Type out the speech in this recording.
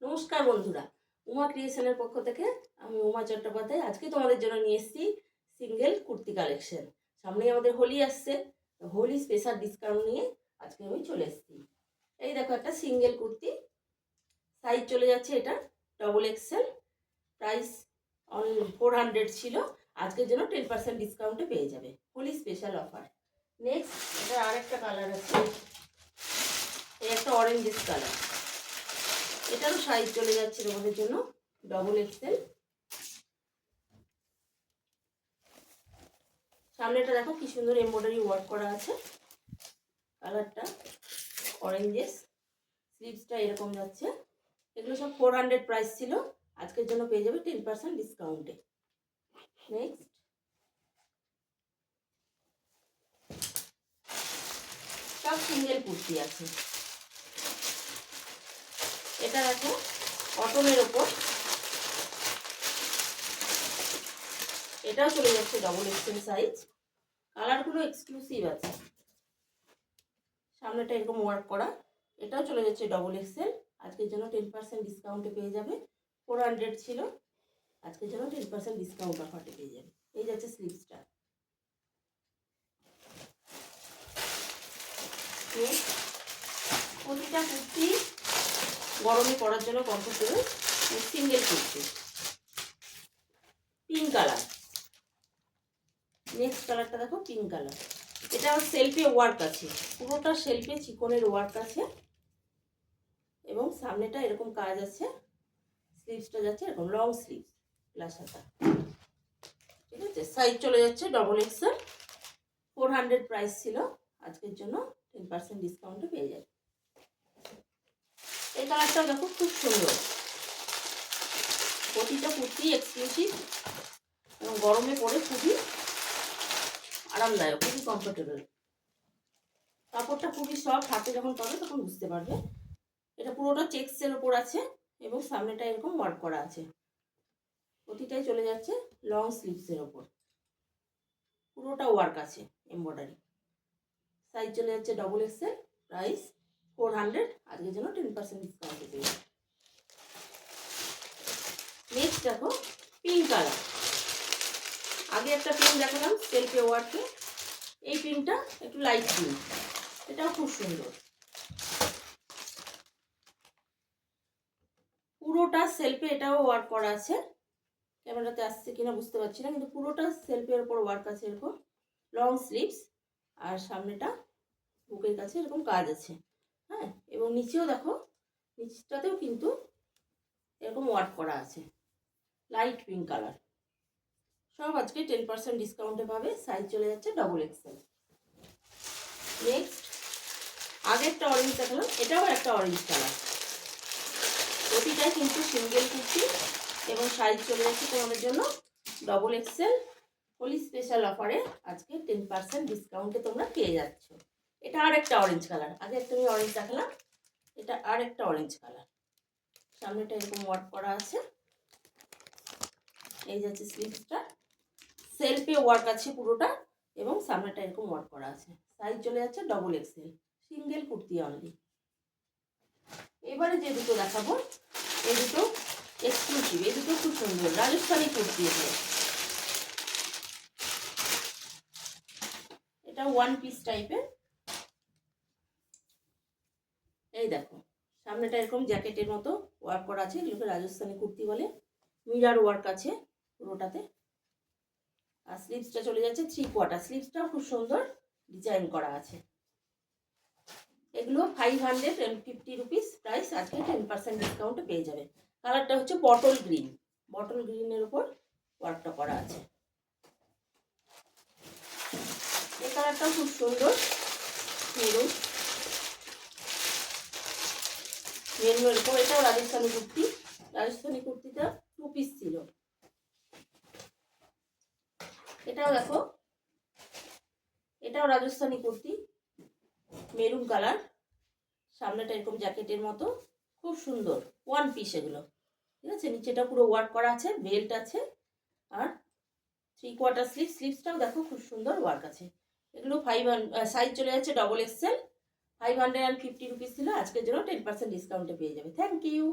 নমস্কার বন্ধুরা, উমা ক্রিয়েশনের পক্ষ থেকে আমি উমা চট্টোপাধ্যায় আজকে তোমাদের জন্য নিয়ে এসেছি সিঙ্গেল কুর্তি কালেকশন। সামনেই আমাদের হোলি আসছে, হোলি স্পেশাল ডিসকাউন্ট নিয়ে আজকে আমি চলে এসেছি। এই দেখো একটা সিঙ্গেল কুর্তি, সাইজ চলে যাচ্ছে এটা ডবল এক্সেল, প্রাইস অন 400 ছিল, আজকের জন্য 10% ডিসকাউন্টে পেয়ে যাবে, হোলি স্পেশাল অফার। নেক্সট এটা আরেকটা কালার আছে, এই একটা অরেঞ্জিস কালার, এটারও সাইজ চলে যাচ্ছে তোমাদের জন্য ডবল এক্সেল। সামনেটা দেখো কি সুন্দর এমব্রয়ডারি ওয়ার্ক করা আছে, কালারটা অরেঞ্জেস, স্লিভসটা এরকম যাচ্ছে। এগুলো সব 400 প্রাইস ছিল, আজকের জন্য পেয়ে যাবে 10% ডিসকাউন্টে। নেক্সট সব সিঙ্গেল কুর্তি আছে, এটা দেখো কটনের ওপর, এটাও চলে যাচ্ছে ডবল এক্সেল সাইজ, কালারগুলো এক্সক্লুসিভ আছে। সামনেটা এরকম ওয়ার্ক করা, এটাও চলে যাচ্ছে ডবল এক্সেল, আজকের জন্য 10% ডিসকাউন্টে পেয়ে যাবে। 400 ছিল, আজকের জন্য 10% ডিসকাউন্ট অফারটা পেয়ে যাবে। এই যাচ্ছে স্লিভসটা। প্রতিটা কুর্তি গরমে পরার জন্য comfortable, single kurti, pink colour. Next কালারটা দেখো পিঙ্ক কালার, এটা সেলফে ওয়ার্ক আছে, পুরোটা সেলফে চিকনের ওয়ার্ক আছে এবং সামনেটা এরকম কাজ আছে। স্লিভসটা যাচ্ছে এরকম লং স্লিভস প্লাস হাতা, ঠিক আছে। সাইজ চলে যাচ্ছে ডবল এক্সেল, 400 প্রাইস ছিল, আজকের জন্য 10% ডিসকাউন্টে পেয়ে যাবে। এই কালারটাও দেখো খুব সুন্দর, প্রতিটা কুর্তি এক্সক্লুসিভ এবং গরমে পরে খুবই আরামদায়ক, খুবই কমফোর্টেবল। কাপড়টা খুবই সফট, হাতে যখন পাবে তখন বুঝতে পারবে। এটা পুরোটা চেক্সের ওপর আছে এবং সামনেটা এরকম ওয়ার্ক করা আছে, প্রতিটাই চলে যাচ্ছে লং স্লিভসের ওপর, পুরোটা ওয়ার্ক আছে এমব্রয়ডারি। সাইজ চলে যাচ্ছে ডবল এক্সেল, প্রাইস 400, আজকের জন্য 10% ডিসকাউন্টে পেয়ে যাবে। নেক্সট দেখো পিঙ্ক কালার, আগে একটা পিঙ্ক দেখালাম সেলফে ওয়ার্কে, এই পিঙ্কটা একটু লাইট পিঙ্ক, এটাও খুব সুন্দর। পুরোটা সেলফে এটাও ওয়ার্ক করা আছে, ক্যামেরাতে আসছে কিনা বুঝতে পারছি না, কিন্তু পুরোটা সেলফের ওপর ওয়ার্ক আছে এরকম লং স্লিভস, আর সামনেটা বুকের কাছে এরকম কাজ আছে, হ্যাঁ। এবং নিচেও দেখো, নিচটাতেও কিন্তু এরকম ওয়ার্ক করা আছে, লাইট পিঙ্ক কালার। সব আজকে 10% ডিসকাউন্টে পাবে, সাইজ চলে যাচ্ছে ডবল এক্সেল। নেক্সট আগে একটা অরেঞ্জ দেখালাম, এটাও একটা অরেঞ্জ কালার, প্রতিটাই কিন্তু সিঙ্গেল কুর্তি এবং সাইজ চলে যাচ্ছে তোমাদের জন্য ডবল এক্সেল। হোলি স্পেশাল অফারে আজকে 10% ডিসকাউন্টে তোমরা পেয়ে যাচ্ছ। এটা আর একটা অরেঞ্জ কালার, আগে একটা আমি অরেঞ্জ দেখালাম, এটা আর একটা অরেঞ্জ কালার, সামনেটা এরকম ওয়ার্ক করা আছে। এই যাচ্ছে স্লিভসটা, সেলফে ওয়ার্ক আছে পুরোটা এবং সামনেটা এরকম ওয়ার্ক করা আছে, সাইজ চলে যাচ্ছে double XL, single kurti only. এবারে যে দুটো দেখাবো, এই দুটো এক্সক্লুসিভ, এই দুটো খুব সুন্দর রাজস্থানি কুর্তি। এটা ওয়ান পিস টাইপের, এই দেখো সামনেটা এরকম জ্যাকেটের মতো ওয়ার্ক করা আছে, এগুলোকে রাজস্থানি কুর্তি বলে। মিরার ওয়ার্ক আছে পুরোটাতে, আর স্লিভসটা চলে যাচ্ছে 3/4, স্লিভসটাও খুব সুন্দর ডিজাইন করা আছে। এগুলো 550 রুপিস প্রাইস, আজকে 10% ডিসকাউন্টে পেয়ে যাবে। কালারটা হচ্ছে বটল গ্রিন, বটল গ্রিনের উপর ওয়ার্কটা করা আছে। এই কালারটাও খুব সুন্দর, মেরুন, মেরুনের উপর, এটাও রাজস্থানি কুর্তি, রাজস্থানি কুর্তিটা 2 পিস ছিল। এটাও দেখো, এটাও রাজস্থানি কুর্তি, মেরুন কালার, সামনেটা এরকম জ্যাকেটের মতো, খুব সুন্দর ওয়ান পিস এগুলো, ঠিক আছে। নিচেটা পুরো ওয়ার্ক করা আছে, বেল্ট আছে, আর 3/4 স্লিভ, স্লিভসটাও দেখো খুব সুন্দর ওয়ার্ক আছে। এগুলো সাইজ চলে যাচ্ছে ডবল এক্সেল, 550 রুপিস ছিল, আজকের জন্য 10% ডিসকাউন্টে পেয়ে যাবে। Thank you.